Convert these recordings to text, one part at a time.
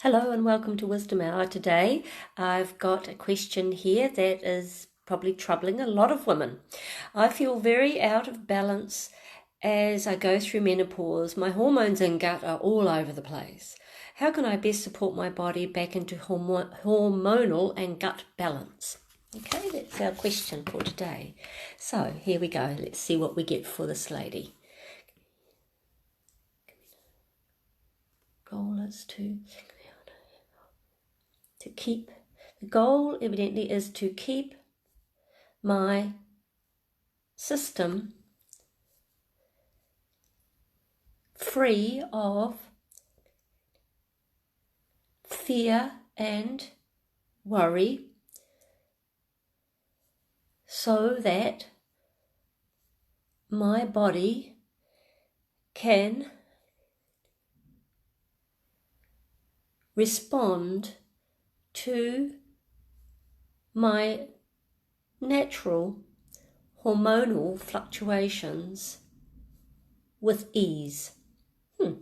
Hello and welcome to Wisdom Hour. Today I've got a question here that is probably troubling a lot of women. I feel very out of balance as I go through menopause. My hormones and gut are all over the place. How can I best support my body back into hormonal and gut balance? Okay, that's our question for today. So here we go. Let's see what we get for this lady. Goal is to keep, the goal evidently is to keep my system free of fear and worry so that my body can respond to my natural hormonal fluctuations with ease. Well,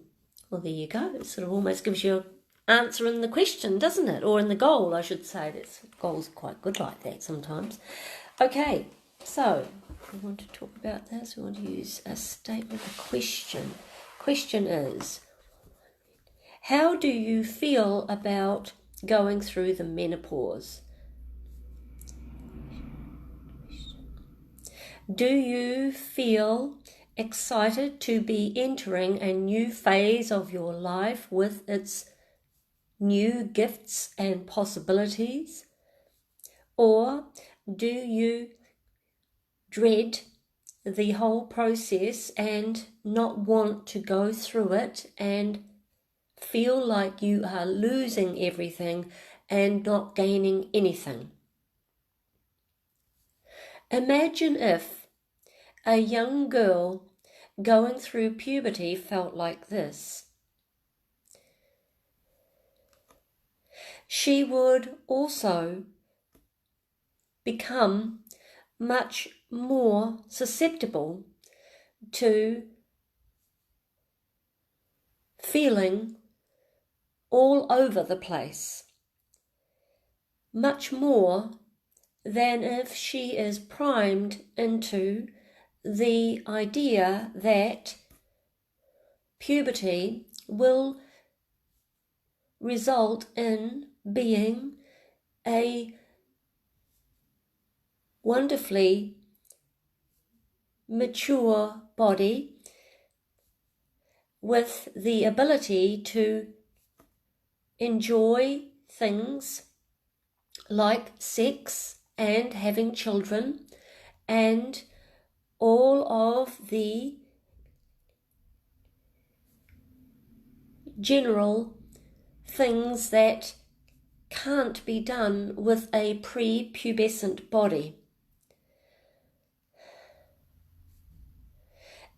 there you go. It sort of almost gives you an answer in the question, doesn't it? Or in the goal, I should say. That goal's quite good like that sometimes. Okay, so we want to talk about this. We want to use a statement, a question. Question is, how do you feel about going through the menopause? Do you feel excited to be entering a new phase of your life with its new gifts and possibilities? Or do you dread the whole process and not want to go through it and feel like you are losing everything and not gaining anything? Imagine if a young girl going through puberty felt like this. She would also become much more susceptible to feeling all over the place, much more than if she is primed into the idea that puberty will result in being a wonderfully mature body with the ability to enjoy things like sex and having children and all of the general things that can't be done with a prepubescent body.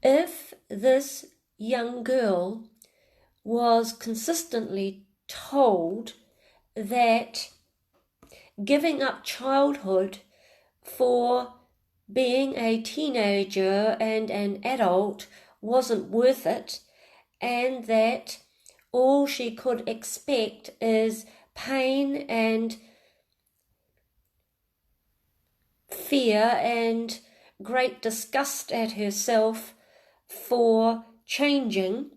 If this young girl was consistently told that giving up childhood for being a teenager and an adult wasn't worth it, and that all she could expect is pain and fear and great disgust at herself for changing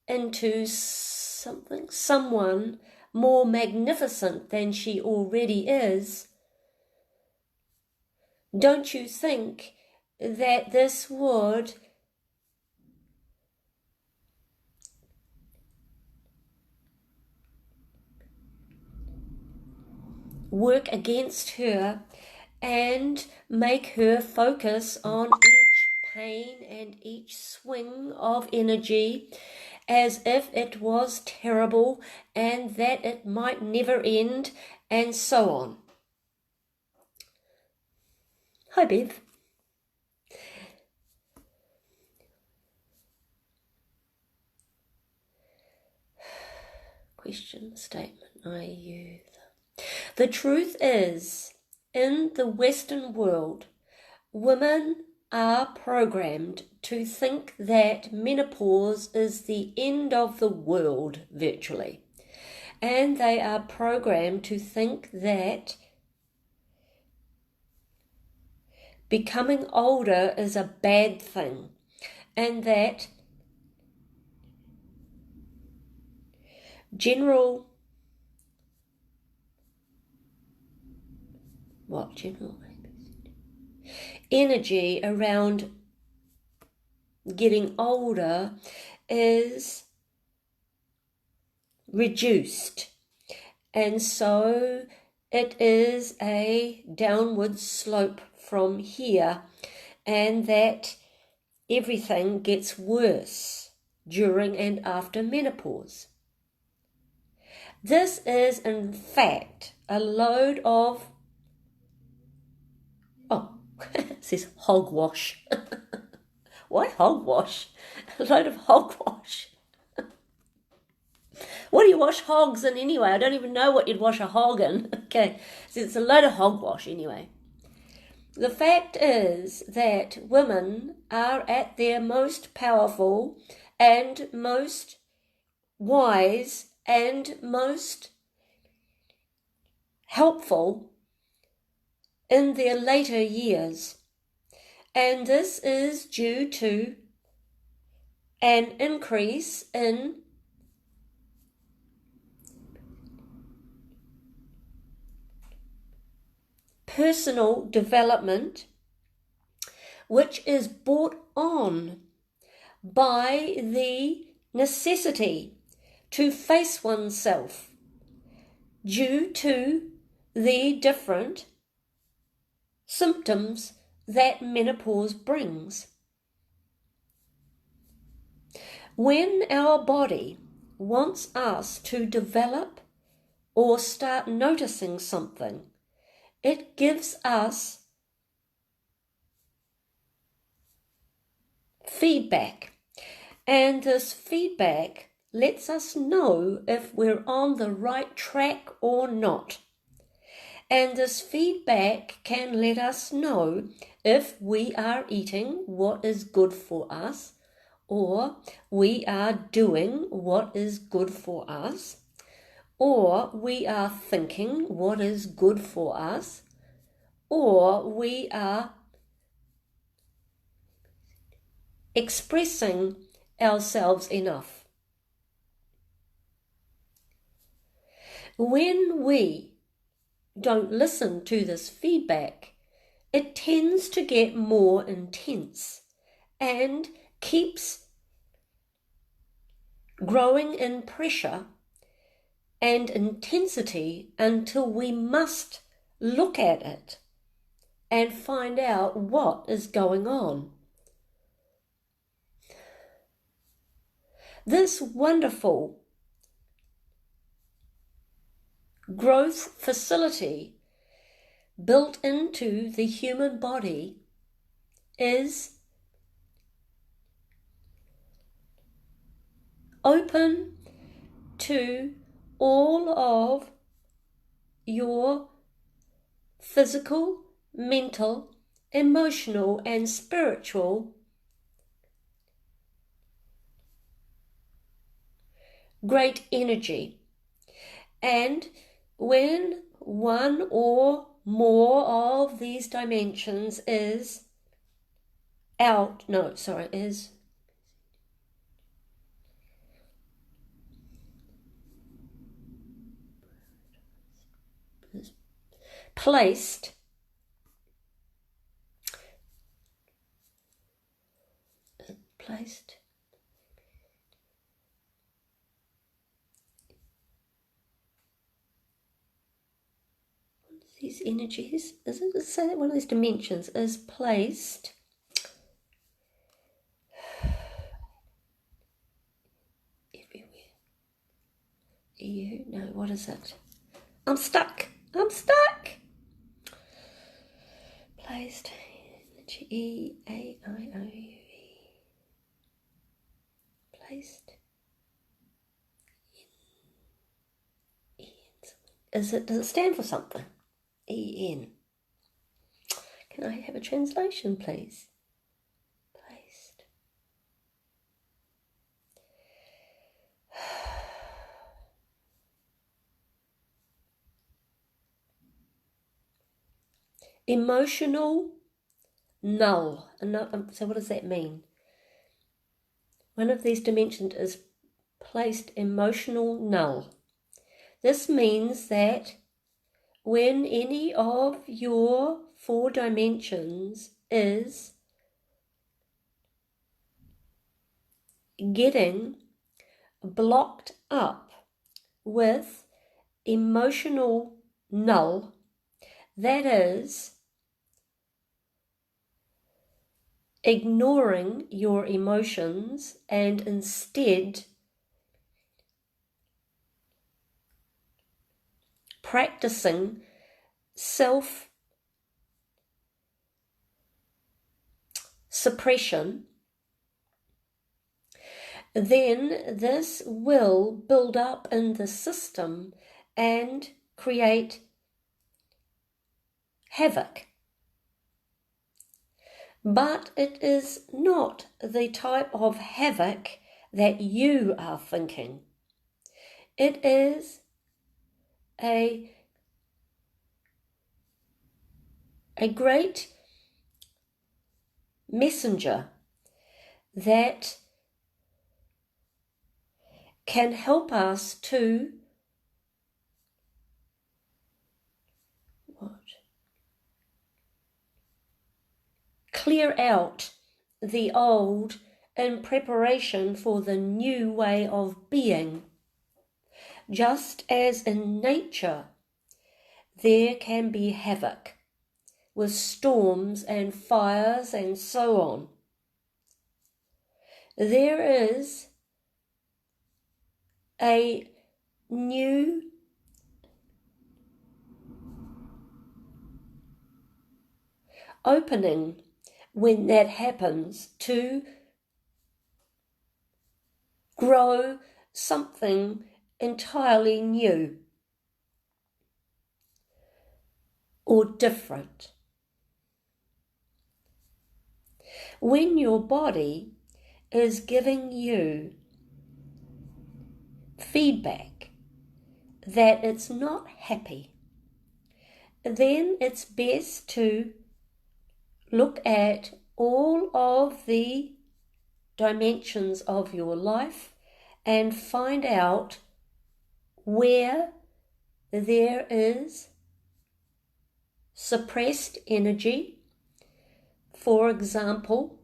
into someone more magnificent than she already is, don't you think that this would work against her and make her focus on each pain and each swing of energy as if it was terrible and that it might never end, and so on? Hi, Bev. Question, statement, I use. The truth is, in the Western world, women are programmed to think that menopause is the end of the world, virtually. and they are programmed to think that becoming older is a bad thing, and that general energy around getting older is reduced, and so it is a downward slope from here, and that everything gets worse during and after menopause. This is in fact a load of, it says hogwash. Why hogwash? A load of hogwash. What do you wash hogs in anyway? I don't even know what you'd wash a hog in. Okay, so it's a load of hogwash anyway. The fact is that women are at their most powerful and most wise and most helpful in their later years. And this is due to an increase in personal development, which is brought on by the necessity to face oneself due to the different symptoms that menopause brings. When our body wants us to develop or start noticing something, it gives us feedback, and this feedback lets us know if we're on the right track or not. And this feedback can let us know if we are eating what is good for us, or we are doing what is good for us, or we are thinking what is good for us, or we are expressing ourselves enough. When we don't listen to this feedback, it tends to get more intense and keeps growing in pressure and intensity until we must look at it and find out what is going on. This wonderful growth facility built into the human body is open to all of your physical, mental, emotional, and spiritual great energy. And when one or more of these dimensions is placed these energies, is it say that one of these dimensions is placed everywhere? What is it? I'm stuck. Placed energy, E-A-I-O-U-E. Placed in. Does it stand for something? E-N. Can I have a translation, please? Placed. Emotional null. So what does that mean? One of these dimensions is placed emotional null. This means that when any of your 4 dimensions is getting blocked up with emotional null, that is, ignoring your emotions and instead practicing self-suppression, then this will build up in the system and create havoc. But it is not the type of havoc that you are thinking. It is a great messenger that can help us to clear out the old in preparation for the new way of being. Just as in nature, there can be havoc with storms and fires and so on. There is a new opening when that happens to grow something entirely new or different. When your body is giving you feedback that it's not happy, then it's best to look at all of the dimensions of your life and find out where there is suppressed energy. For example,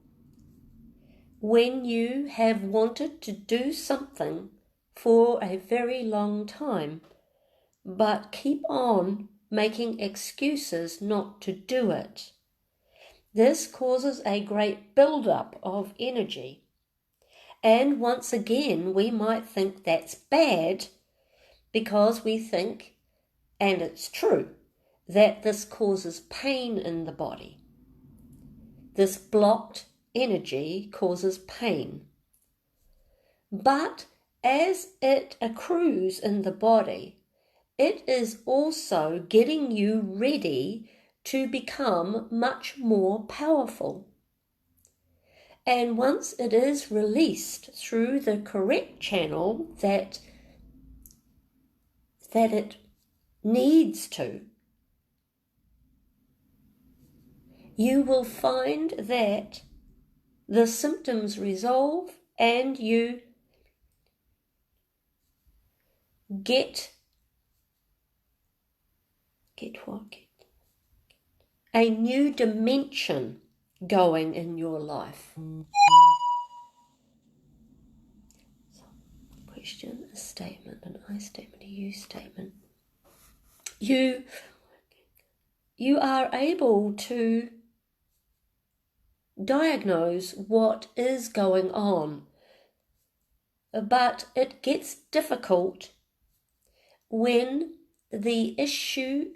when you have wanted to do something for a very long time, but keep on making excuses not to do it. This causes a great build-up of energy. And once again, we might think that's bad because we think, and it's true, that this causes pain in the body. This blocked energy causes pain. But as it accrues in the body, it is also getting you ready to become much more powerful. And once it is released through the correct channel that it needs to, you will find that the symptoms resolve and you get a new dimension going in your life. Question, a statement, an I statement, a you statement. You are able to diagnose what is going on, but it gets difficult when the issues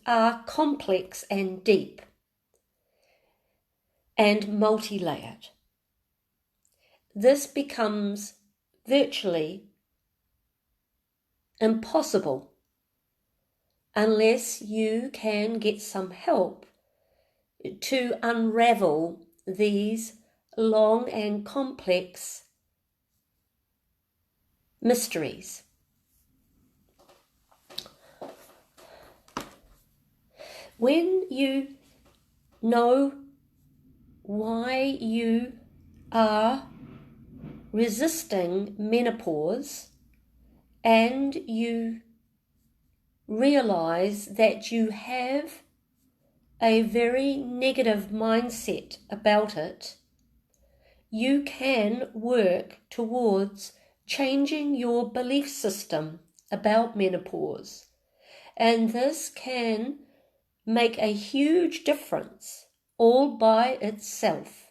are complex and deep and multi-layered. This becomes virtually impossible unless you can get some help to unravel these long and complex mysteries. When you know why you are resisting menopause and you realize that you have a very negative mindset about it, you can work towards changing your belief system about menopause. And this can make a huge difference all by itself.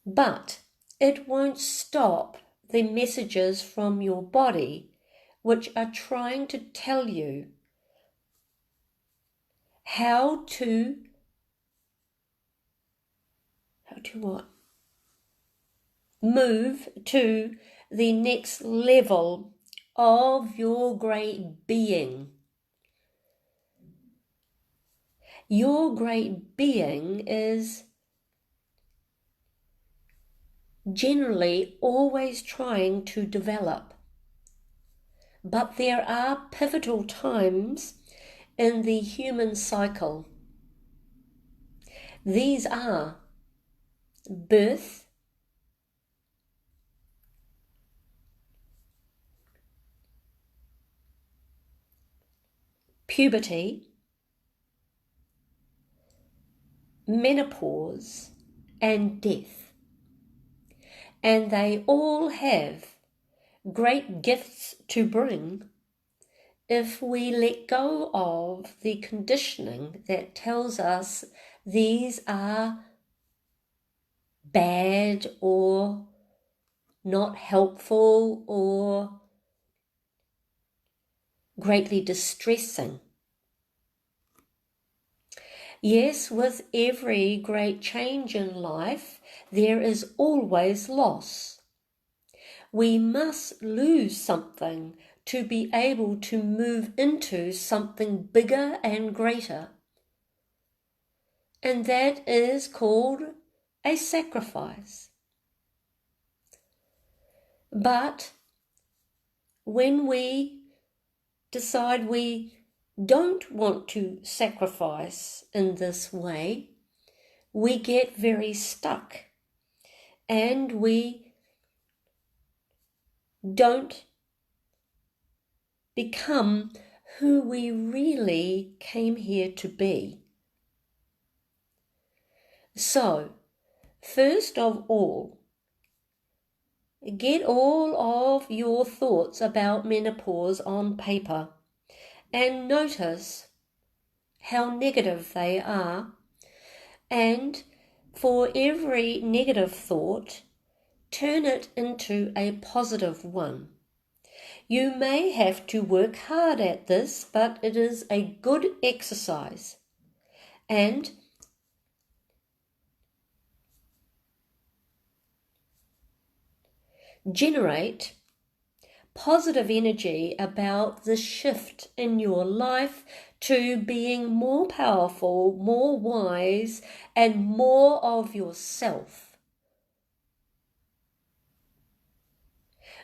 But it won't stop the messages from your body which are trying to tell you how to what? Move to the next level of your great being. Your great being is generally always trying to develop. But there are pivotal times in the human cycle. These are birth, puberty, menopause, and death. And they all have great gifts to bring if we let go of the conditioning that tells us these are bad or not helpful or greatly distressing. Yes, with every great change in life, there is always loss. We must lose something to be able to move into something bigger and greater. And that is called a sacrifice. But when we decide we don't want to sacrifice in this way, we get very stuck and we don't become who we really came here to be. So, first of all, get all of your thoughts about menopause on paper and notice how negative they are, and for every negative thought, turn it into a positive one. You may have to work hard at this, but it is a good exercise. And generate positive energy about the shift in your life to being more powerful, more wise, and more of yourself.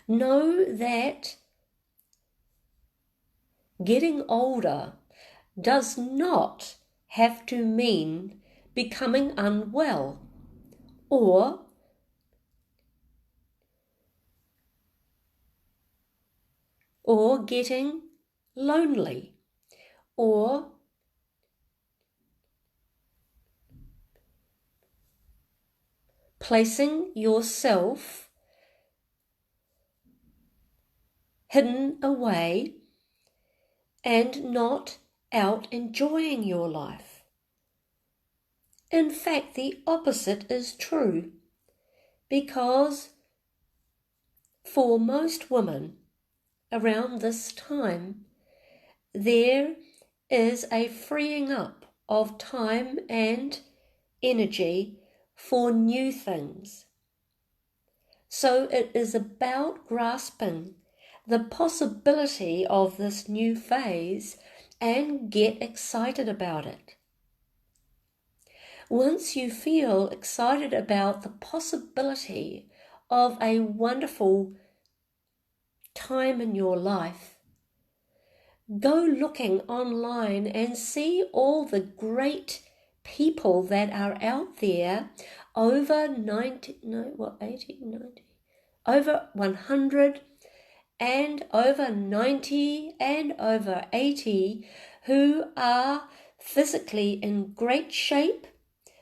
Know that getting older does not have to mean becoming unwell or getting lonely or placing yourself hidden away and not out enjoying your life. In fact, the opposite is true, because for most women around this time, there is a freeing up of time and energy for new things. So it is about grasping the possibility of this new phase and get excited about it. Once you feel excited about the possibility of a wonderful time in your life, go looking online and see all the great people that are out there over 90, no, what, 80, 90, over 100 and over 90 and over 80 who are physically in great shape,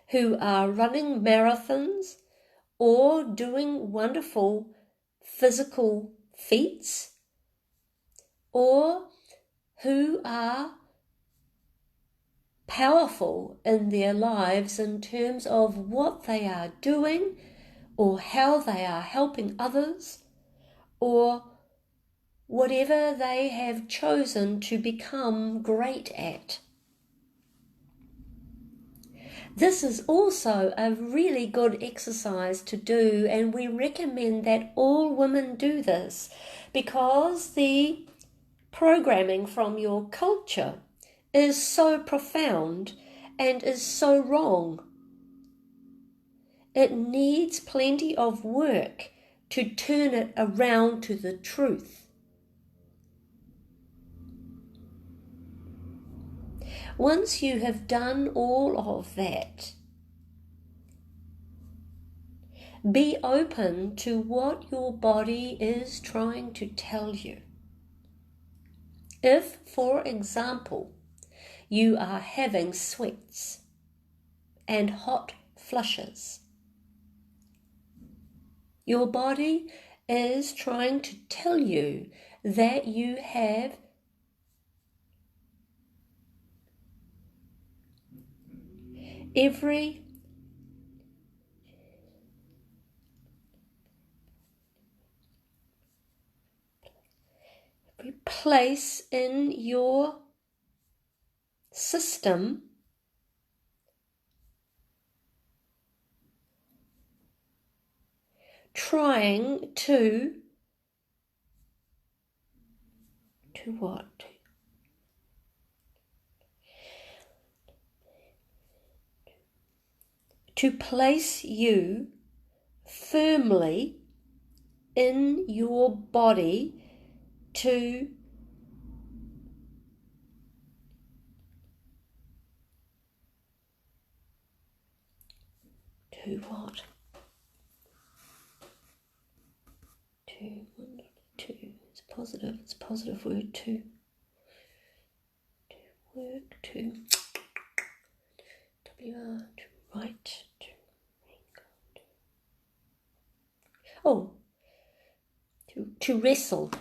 who are running marathons or doing wonderful physical feats, or who are powerful in their lives in terms of what they are doing or how they are helping others or whatever they have chosen to become great at. This is also a really good exercise to do, and we recommend that all women do this because the programming from your culture is so profound and is so wrong. It needs plenty of work to turn it around to the truth. Once you have done all of that, be open to what your body is trying to tell you. If, for example, you are having sweats and hot flushes, your body is trying to tell you that you have every place in your system trying to what? To place you firmly in your body to what? It's a positive word, to work, to WR, to write, to wrestle,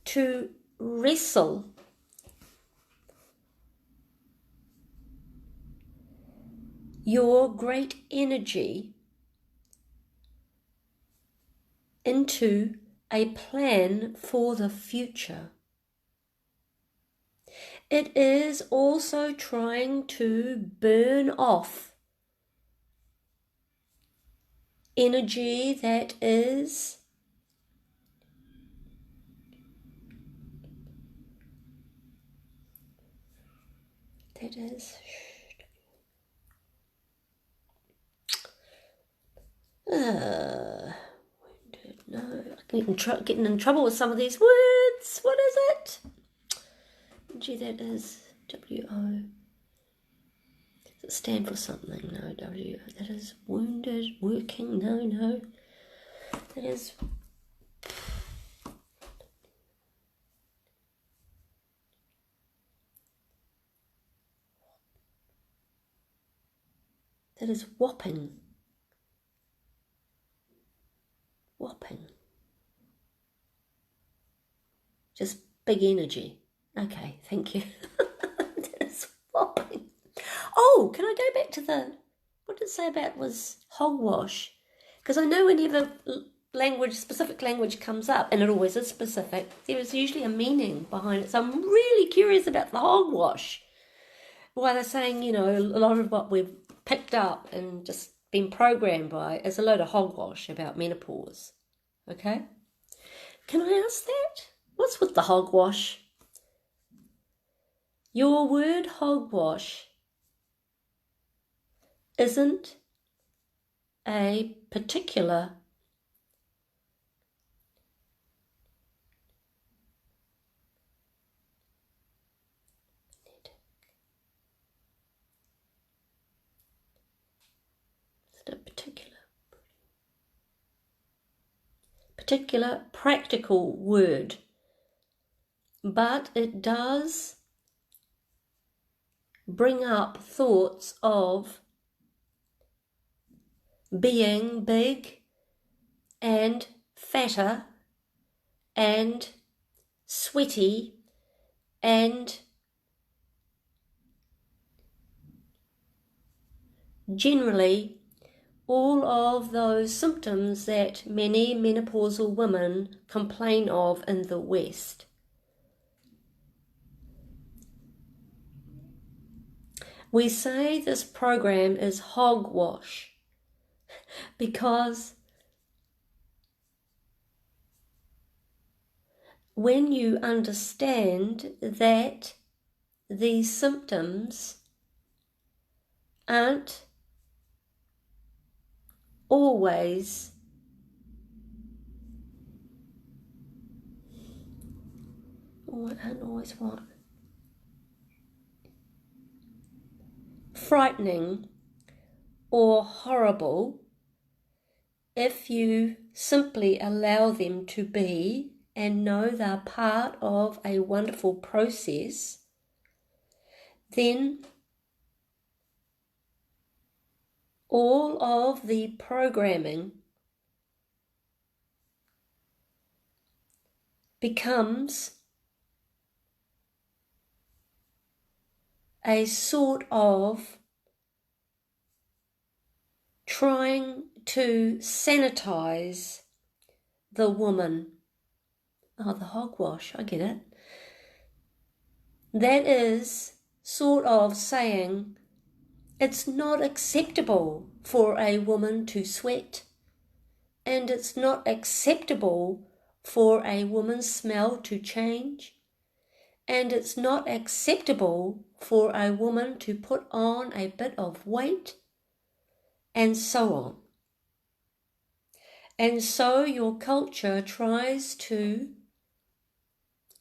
to wrestle your great energy into a plan for the future. It is also trying to burn off energy that is wounded. No, I'm getting in trouble with some of these words. What is it? Gee, that is W-O. Does it stand for something? No, W. That is wounded, working. No. That is... That is whopping. Whopping. Just big energy. Okay, thank you. That is whopping. Oh, can I go back to what did it say about was hogwash? Because I know whenever specific language comes up, and it always is specific, there is usually a meaning behind it. So I'm really curious about the hogwash. Why they're saying, a lot of what we've picked up and just been programmed by is a load of hogwash about menopause. Okay? Can I ask that? What's with the hogwash? Your word hogwash isn't a particular particular practical word, but it does bring up thoughts of being big and fatter and sweaty and generally all of those symptoms that many menopausal women complain of in the West. We say this program is hogwash because when you understand that these symptoms aren't always frightening or horrible, if you simply allow them to be and know they're part of a wonderful process, then all of the programming becomes a sort of trying to sanitize the woman. Oh, the hogwash, I get it. That is sort of saying it's not acceptable for a woman to sweat, and it's not acceptable for a woman's smell to change, and it's not acceptable for a woman to put on a bit of weight, and so on. And so your culture tries to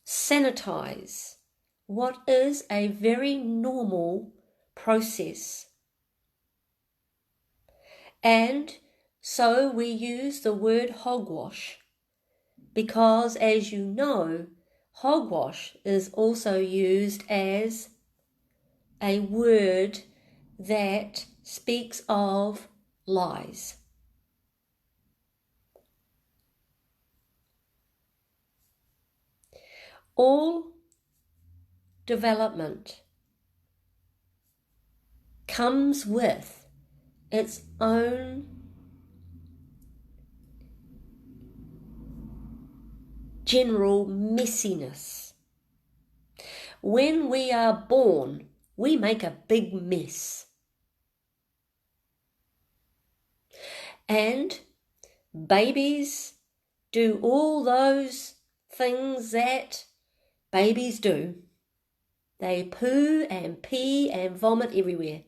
sanitize what is a very normal process. And so we use the word hogwash because, as you know, hogwash is also used as a word that speaks of lies. All development comes with its own general messiness. When we are born, we make a big mess. And babies do all those things that babies do. They poo and pee and vomit everywhere.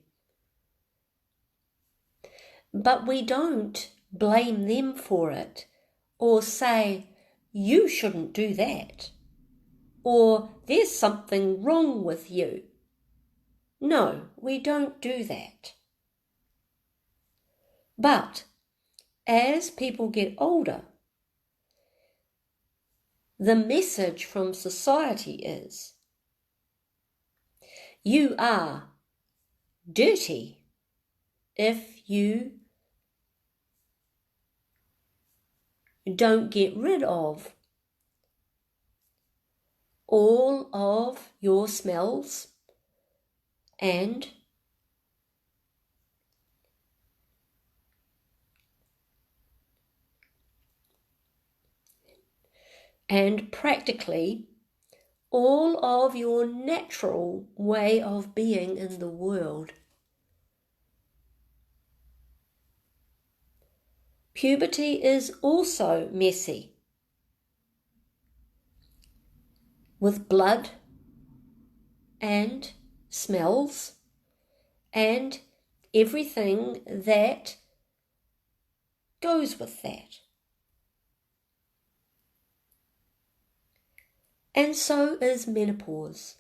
But we don't blame them for it or say, you shouldn't do that, or there's something wrong with you. No, we don't do that. But as people get older, the message from society is, you are dirty if you don't get rid of all of your smells and practically all of your natural way of being in the world. Puberty is also messy, with blood and smells and everything that goes with that. And so is menopause,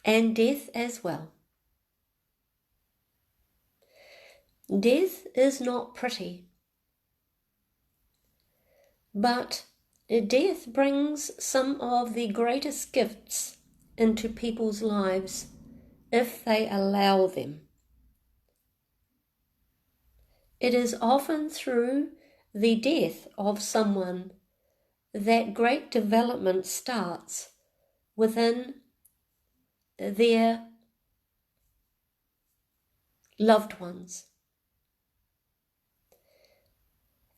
and death as well. Death is not pretty. But death brings some of the greatest gifts into people's lives if they allow them. It is often through the death of someone that great development starts within their loved ones.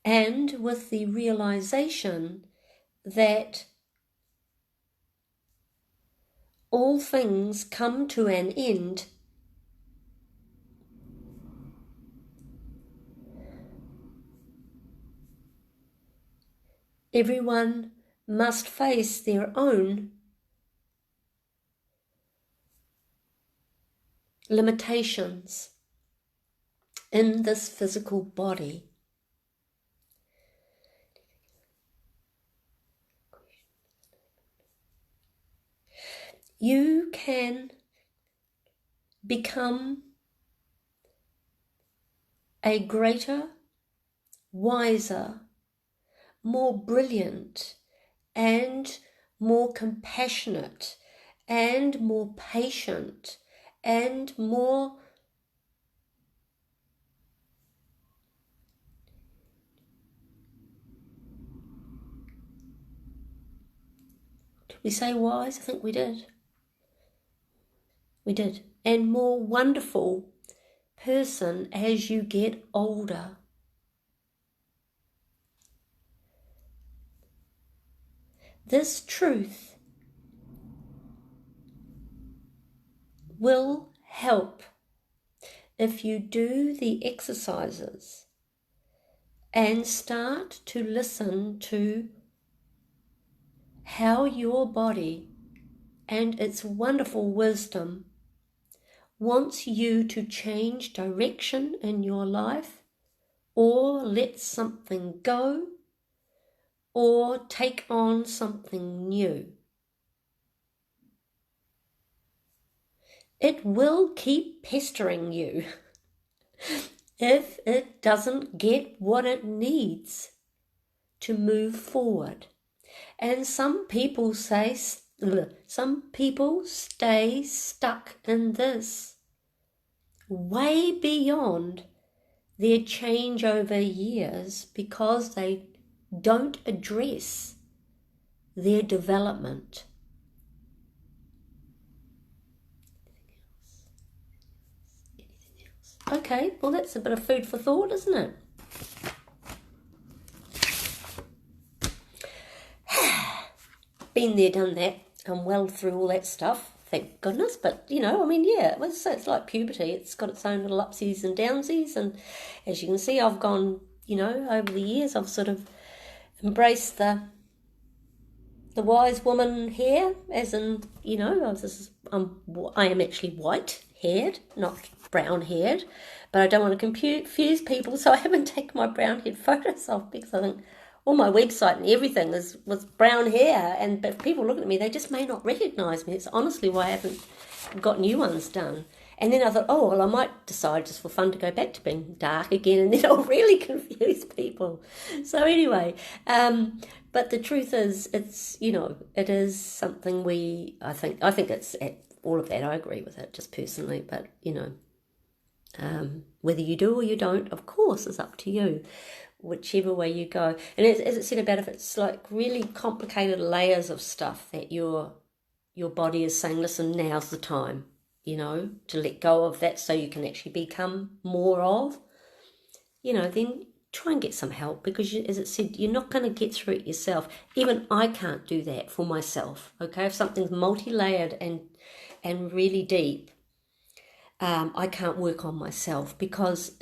And with the realization that all things come to an end, everyone must face their own limitations in this physical body. You can become a greater, wiser, more brilliant, and more compassionate, and more patient, and more did we say wise? I think we did. We did. And more wonderful person as you get older. This truth will help if you do the exercises and start to listen to how your body and its wonderful wisdom wants you to change direction in your life, or let something go, or take on something new. It will keep pestering you if it doesn't get what it needs to move forward. And some people stay stuck in this way beyond their changeover years because they don't address their development. Anything else? Okay, well that's a bit of food for thought, isn't it? Been there, done that. I'm well through all that stuff, thank goodness. But, it's like puberty. It's got its own little upsies and downsies. And as you can see, I've gone, over the years, I've sort of embraced the wise woman hair, as in, I am actually white-haired, not brown-haired. But I don't want to confuse people, so I haven't taken my brown-haired photos off because I think all my website and everything was brown hair, and if people look at me, they just may not recognise me. It's honestly why I haven't got new ones done. And then I thought, I might decide just for fun to go back to being dark again, and then I'll really confuse people. So anyway, but the truth is, it's, it is something I think it's all of that. I agree with it, just personally, but, whether you do or you don't, of course, is up to you, whichever way you go. And as it said about if it's like really complicated layers of stuff that your body is saying, listen, now's the time, to let go of that so you can actually become more of, then try and get some help, because as it said, you're not going to get through it yourself. Even I can't do that for myself, okay? If something's multi-layered and really deep, I can't work on myself because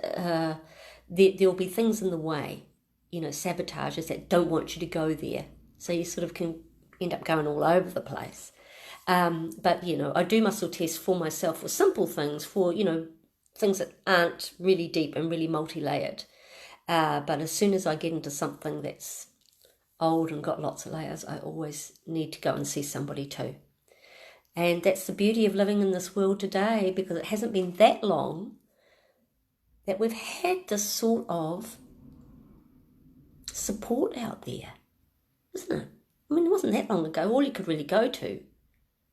there'll be things in the way, sabotages that don't want you to go there. So you sort of can end up going all over the place. But, I do muscle test for myself for simple things, for, things that aren't really deep and really multi-layered. But as soon as I get into something that's old and got lots of layers, I always need to go and see somebody too. And that's the beauty of living in this world today, because it hasn't been that long that we've had this sort of support out there. isn't it? I mean, it wasn't that long ago. All you could really go to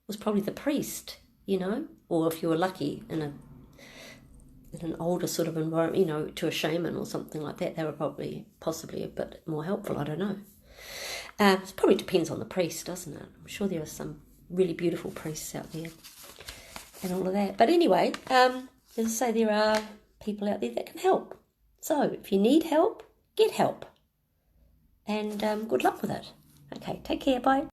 was probably the priest, or if you were lucky in an older sort of environment, to a shaman or something like that. They were possibly a bit more helpful. I don't know. It probably depends on the priest, doesn't it? I'm sure there are some really beautiful priests out there and all of that. But anyway, as I say, there are people out there that can help. So if you need help, get help. And good luck with it. Okay, take care. Bye.